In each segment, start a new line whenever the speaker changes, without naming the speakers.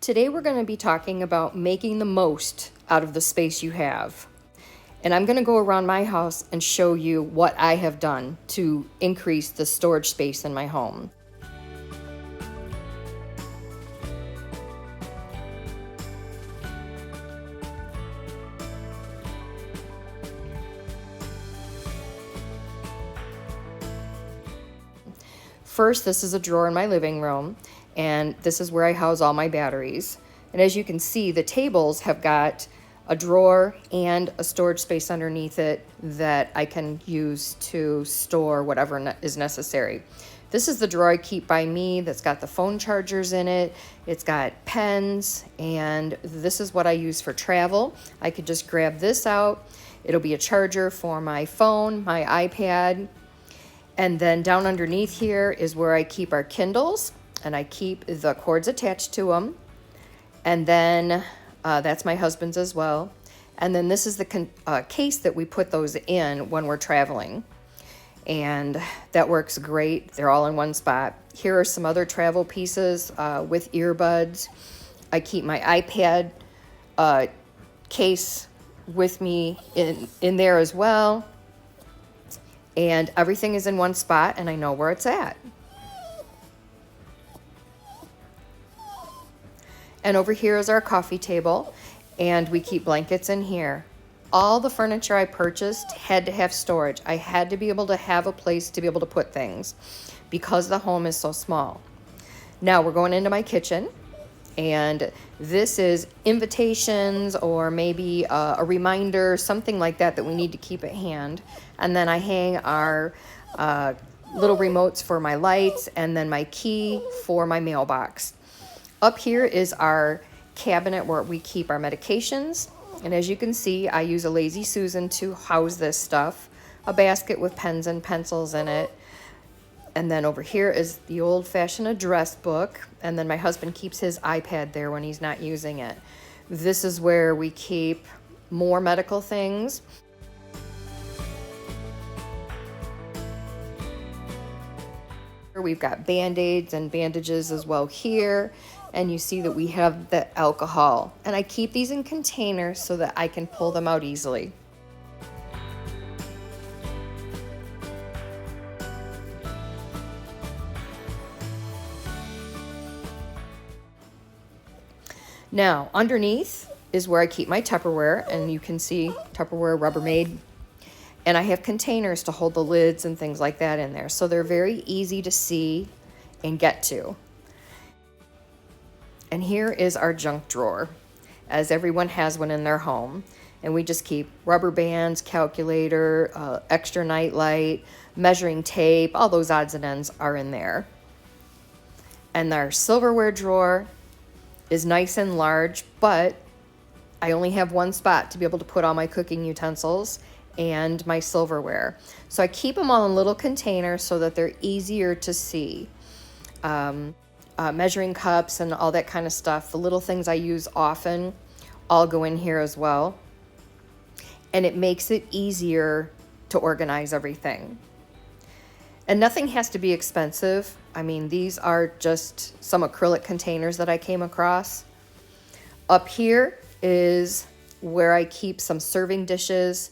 Today we're going to be talking about making the most out of the space you have. And I'm going to go around my house and show you what I have done to increase the storage space in my home. First, this is a drawer in my living room, and this is where I house all my batteries. And as you can see, the tables have got a drawer and a storage space underneath it that I can use to store whatever is necessary. This is the drawer I keep by me that's got the phone chargers in it. It's got pens, and this is what I use for travel. I could just grab this out. It'll be a charger for my phone, my iPad. And then down underneath here is where I keep our Kindles, and I keep the cords attached to them. And then that's my husband's as well. And then this is the case that we put those in when we're traveling. And that works great. They're all in one spot. Here are some other travel pieces with earbuds. I keep my iPad case with me in there as well. And everything is in one spot, and I know where it's at. And over here is our coffee table, and we keep blankets in here. All the furniture I purchased had to have storage. I had to be able to have a place to be able to put things because the home is so small. Now we're going into my kitchen, and this is invitations or maybe a reminder, something like that we need to keep at hand. And then I hang our little remotes for my lights, and then my key for my mailbox. Up here is our cabinet where we keep our medications. And as you can see, I use a Lazy Susan to house this stuff. A basket with pens and pencils in it. And then over here is the old-fashioned address book. And then my husband keeps his iPad there when he's not using it. This is where we keep more medical things. We've got Band-Aids and bandages as well here. And you see that we have the alcohol. And I keep these in containers so that I can pull them out easily. Now, underneath is where I keep my Tupperware, and you can see Tupperware Rubbermaid. And I have containers to hold the lids and things like that in there. So they're very easy to see and get to. And here is our junk drawer, as everyone has one in their home. And we just keep rubber bands, calculator, extra night light, measuring tape, all those odds and ends are in there. And our silverware drawer is nice and large, but I only have one spot to be able to put all my cooking utensils and my silverware. So I keep them all in little containers so that they're easier to see. Measuring cups and all that kind of stuff, the little things I use often, all go in here as well. And it makes it easier to organize everything. And nothing has to be expensive. I mean, these are just some acrylic containers that I came across. Up here is where I keep some serving dishes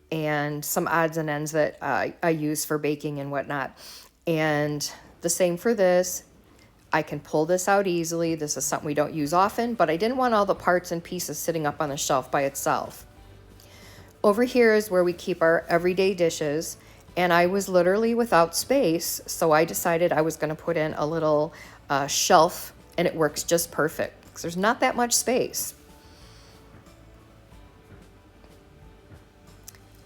and some odds and ends that I use for baking and whatnot. And the same for this. I can pull this out easily. This is something we don't use often, but I didn't want all the parts and pieces sitting up on the shelf by itself. Over here is where we keep our everyday dishes, and I was literally without space, so I decided I was going to put in a little shelf, and it works just perfect because there's not that much space.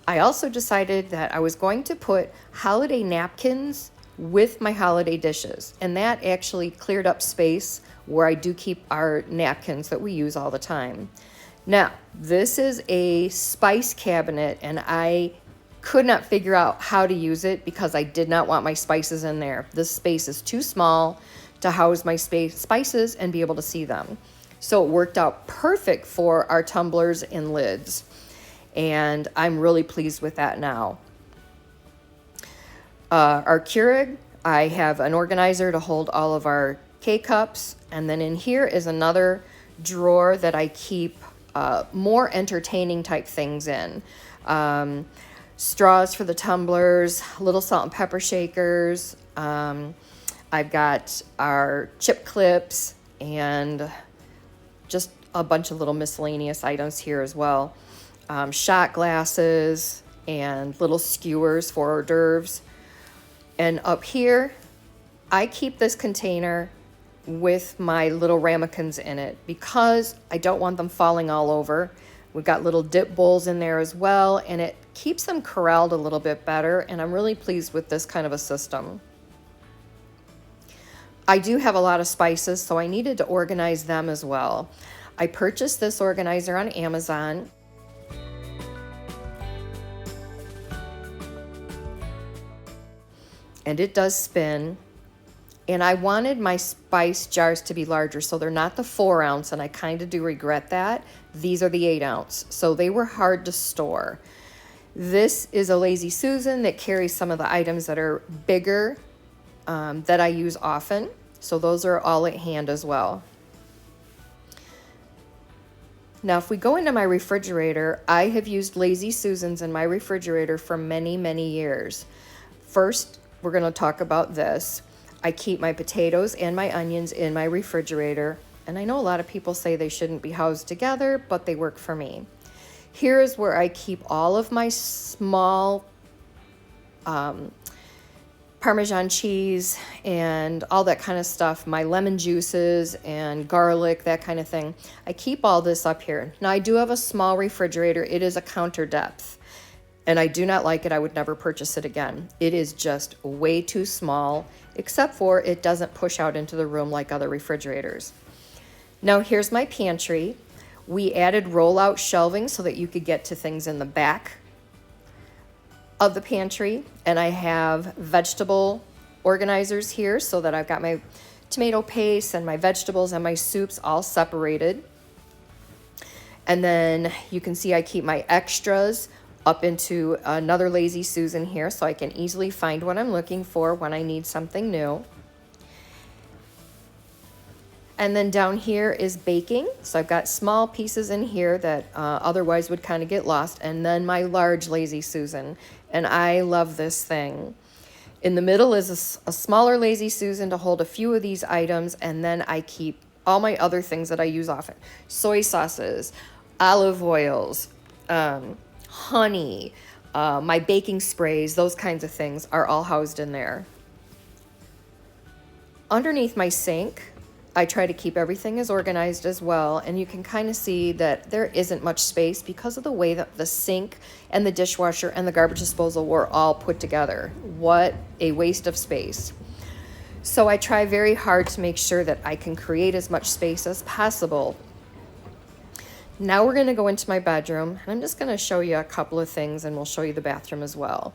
I also decided that I was going to put holiday napkins with my holiday dishes, and that actually cleared up space where I do keep our napkins that we use all the time. Now, this is a spice cabinet, and I could not figure out how to use it because I did not want my spices in there. This space is too small to house my spices and be able to see them. So it worked out perfect for our tumblers and lids, and I'm really pleased with that now. Our Keurig, I have an organizer to hold all of our K-cups, and then in here is another drawer that I keep more entertaining type things in. Straws for the tumblers, little salt and pepper shakers. I've got our chip clips and just a bunch of little miscellaneous items here as well. Shot glasses and little skewers for hors d'oeuvres. And up here, I keep this container with my little ramekins in it because I don't want them falling all over. We've got little dip bowls in there as well, and it keeps them corralled a little bit better, and I'm really pleased with this kind of a system. I do have a lot of spices, so I needed to organize them as well. I purchased this organizer on Amazon. And it does spin. And I wanted my spice jars to be larger, so they're not the 4-ounce, and I kind of do regret that. These are the 8-ounce, so they were hard to store. This is a Lazy Susan that carries some of the items that are bigger that I use often, so those are all at hand as well. Now, if we go into my refrigerator, I have used Lazy Susans in my refrigerator for many, many years. First, we're going to talk about this. I keep my potatoes and my onions in my refrigerator, and I know a lot of people say they shouldn't be housed together, but they work for me. Here is where I keep all of my small Parmesan cheese and all that kind of stuff, my lemon juices and garlic, that kind of thing. I keep all this up here. Now, I do have a small refrigerator. It is a counter depth, and I do not like it. I would never purchase it again. It is just way too small, except for it doesn't push out into the room like other refrigerators. Now, here's my pantry. We added roll-out shelving so that you could get to things in the back of the pantry, and I have vegetable organizers here so that I've got my tomato paste and my vegetables and my soups all separated. And then you can see I keep my extras up into another Lazy Susan here so I can easily find what I'm looking for when I need something new. And then down here is baking. So I've got small pieces in here that otherwise would kind of get lost. And then my large Lazy Susan. And I love this thing. In the middle is a smaller Lazy Susan to hold a few of these items. And then I keep all my other things that I use often. Soy sauces, olive oils, honey, my baking sprays, those kinds of things are all housed in there. Underneath my sink, I try to keep everything as organized as well, and you can kind of see that there isn't much space because of the way that the sink and the dishwasher and the garbage disposal were all put together. What a waste of space. So I try very hard to make sure that I can create as much space as possible. Now we're going to go into my bedroom, and I'm just going to show you a couple of things, and we'll show you the bathroom as well.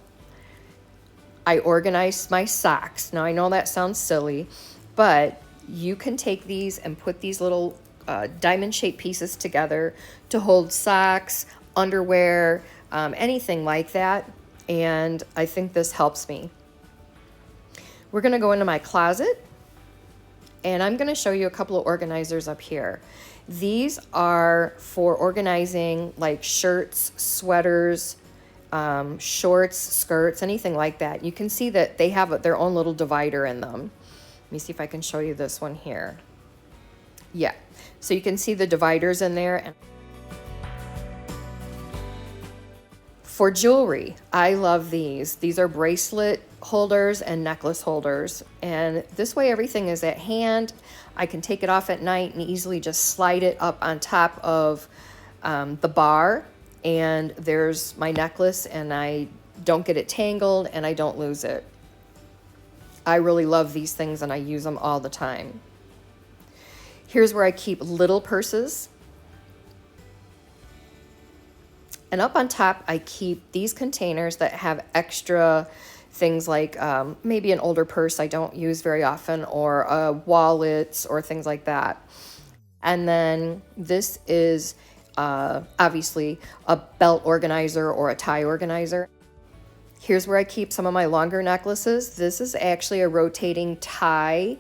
I organized my socks. Now I know that sounds silly, but you can take these and put these little diamond-shaped pieces together to hold socks, underwear, anything like that, and I think this helps me. We're going to go into my closet, and I'm going to show you a couple of organizers up here. These are for organizing like shirts, sweaters, shorts, skirts, anything like that. You can see that they have their own little divider in them. Let me see if I can show you this one here. Yeah, so you can see the dividers in there. And for jewelry, I love these. These are bracelet holders and necklace holders. And this way everything is at hand. I can take it off at night and easily just slide it up on top of the bar. And there's my necklace, and I don't get it tangled and I don't lose it. I really love these things and I use them all the time. Here's where I keep little purses. And up on top, I keep these containers that have extra things like maybe an older purse I don't use very often, or wallets or things like that. And then this is obviously a belt organizer or a tie organizer. Here's where I keep some of my longer necklaces. This is actually a rotating tie.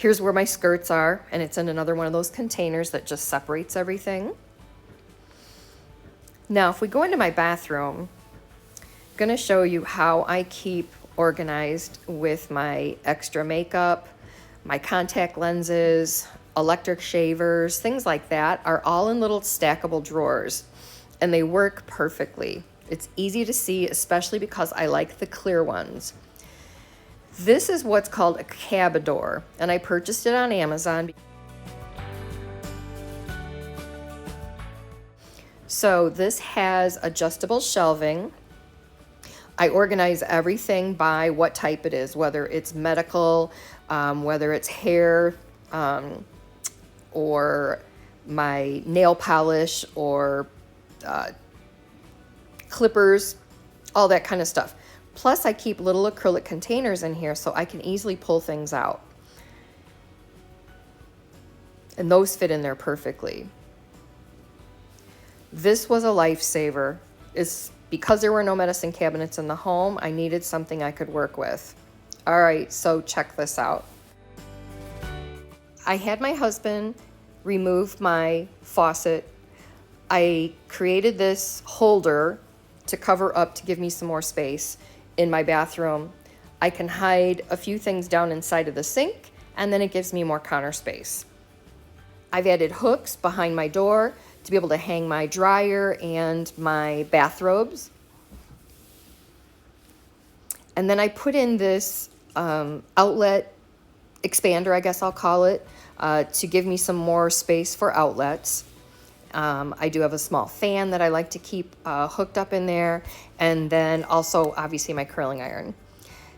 Here's where my skirts are, and it's in another one of those containers that just separates everything. Now, if we go into my bathroom, I'm gonna show you how I keep organized with my extra makeup, my contact lenses, electric shavers, things like that are all in little stackable drawers, and they work perfectly. It's easy to see, especially because I like the clear ones. This is what's called a cabador, and I purchased it on Amazon. So this has adjustable shelving. I organize everything by what type it is, whether it's medical, whether it's hair, or my nail polish, or clippers, all that kind of stuff. Plus, I keep little acrylic containers in here so I can easily pull things out. And those fit in there perfectly. This was a lifesaver. It's because there were no medicine cabinets in the home, I needed something I could work with. All right, so check this out. I had my husband remove my faucet. I created this holder to cover up to give me some more space in my bathroom. I can hide a few things down inside of the sink, and then it gives me more counter space. I've added hooks behind my door to be able to hang my dryer and my bathrobes. And then I put in this outlet expander, I guess I'll call it, to give me some more space for outlets. I do have a small fan that I like to keep hooked up in there, and then also obviously my curling iron.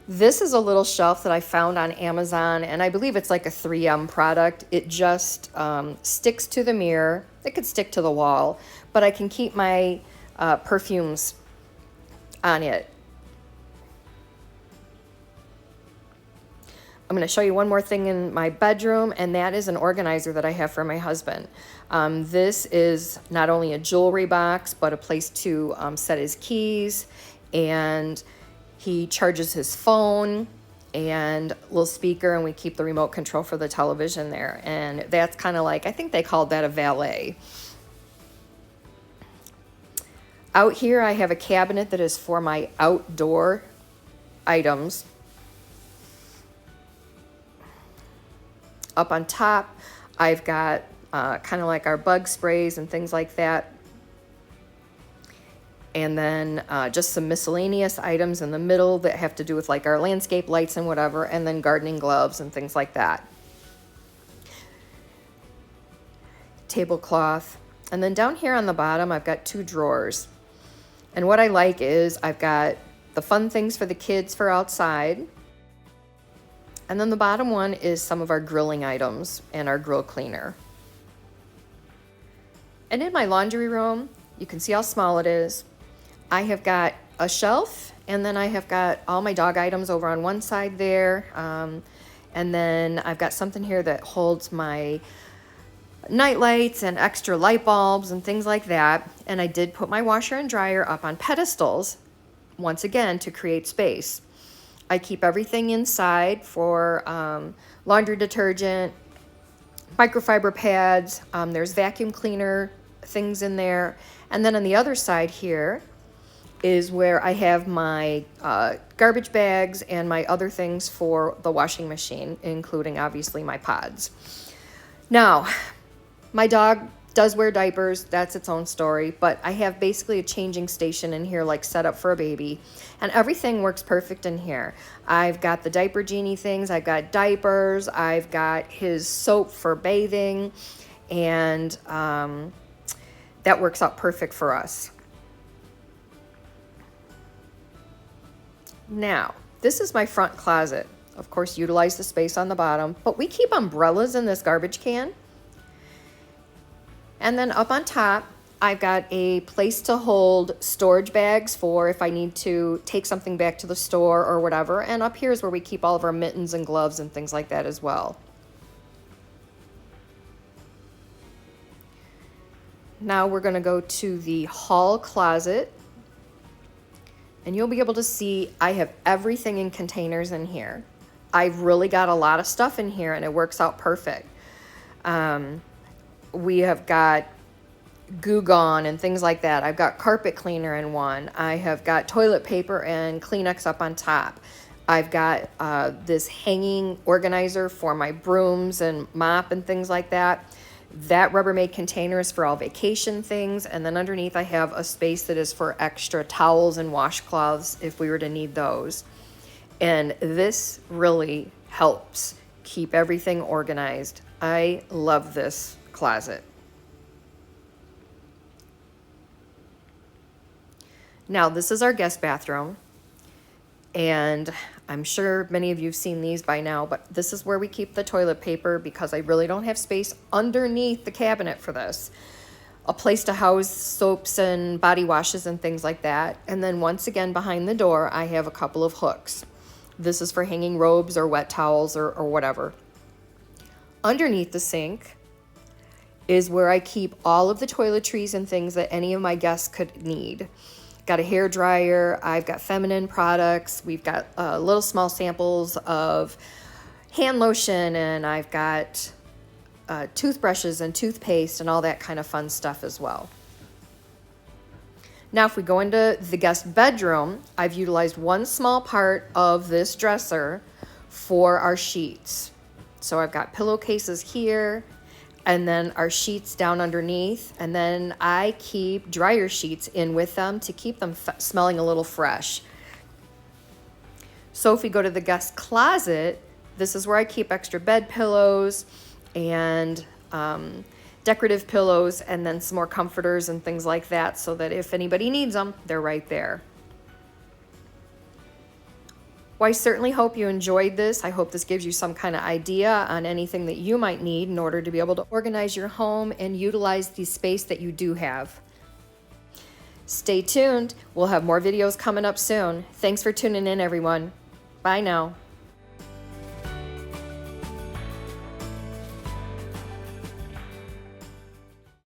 This is a little shelf that I found on Amazon, and I believe it's like a 3M product. It just sticks to the mirror. It could stick to the wall, but I can keep my perfumes on it. I'm going to show you one more thing in my bedroom, and that is an organizer that I have for my husband. This is not only a jewelry box, but a place to set his keys, and he charges his phone and little speaker, and we keep the remote control for the television there. And that's kind of like, I think they called that a valet. Out here, I have a cabinet that is for my outdoor items. Up on top, I've got kind of like our bug sprays and things like that. And then just some miscellaneous items in the middle that have to do with like our landscape lights and whatever, and then gardening gloves and things like that. Tablecloth. And then down here on the bottom, I've got 2 drawers. And what I like is I've got the fun things for the kids for outside. And then the bottom one is some of our grilling items and our grill cleaner. And in my laundry room, you can see how small it is. I have got a shelf, and then I have got all my dog items over on one side there. And then I've got something here that holds my night lights and extra light bulbs and things like that. And I did put my washer and dryer up on pedestals, once again, to create space. I keep everything inside for laundry detergent, microfiber pads. There's vacuum cleaner things in there. And then on the other side here is where I have my garbage bags and my other things for the washing machine, including obviously my pods. Now, my dog does wear diapers. That's its own story, but I have basically a changing station in here, like set up for a baby, and everything works perfect in here. I've got the diaper genie things. I've got diapers. I've got his soap for bathing, and that works out perfect for us. Now, this is my front closet. Of course, utilize the space on the bottom, but we keep umbrellas in this garbage can. And then up on top, I've got a place to hold storage bags for if I need to take something back to the store or whatever. And up here is where we keep all of our mittens and gloves and things like that as well. Now we're going to go to the hall closet. And you'll be able to see I have everything in containers in here. I've really got a lot of stuff in here and it works out perfect. We have got Goo Gone and things like that. I've got carpet cleaner in one. I have got toilet paper and Kleenex up on top. I've got this hanging organizer for my brooms and mop and things like that. That Rubbermaid container is for all vacation things. And then underneath I have a space that is for extra towels and washcloths if we were to need those. And this really helps keep everything organized. I love this closet. Now, this is our guest bathroom, and I'm sure many of you have seen these by now, but this is where we keep the toilet paper because I really don't have space underneath the cabinet for this. A place to house soaps and body washes and things like that. And then once again, behind the door, I have a couple of hooks. This is for hanging robes or wet towels or whatever. Underneath the sink is where I keep all of the toiletries and things that any of my guests could need. Got a hair dryer, I've got feminine products, we've got little small samples of hand lotion, and I've got toothbrushes and toothpaste and all that kind of fun stuff as well. Now, if we go into the guest bedroom, I've utilized one small part of this dresser for our sheets. So I've got pillowcases here, and then our sheets down underneath, and then I keep dryer sheets in with them to keep them smelling a little fresh. So if we go to the guest closet, this is where I keep extra bed pillows and decorative pillows, and then some more comforters and things like that, so that if anybody needs them, they're right there. Well, I certainly hope you enjoyed this. I hope this gives you some kind of idea on anything that you might need in order to be able to organize your home and utilize the space that you do have. Stay tuned. We'll have more videos coming up soon. Thanks for tuning in, everyone. Bye now.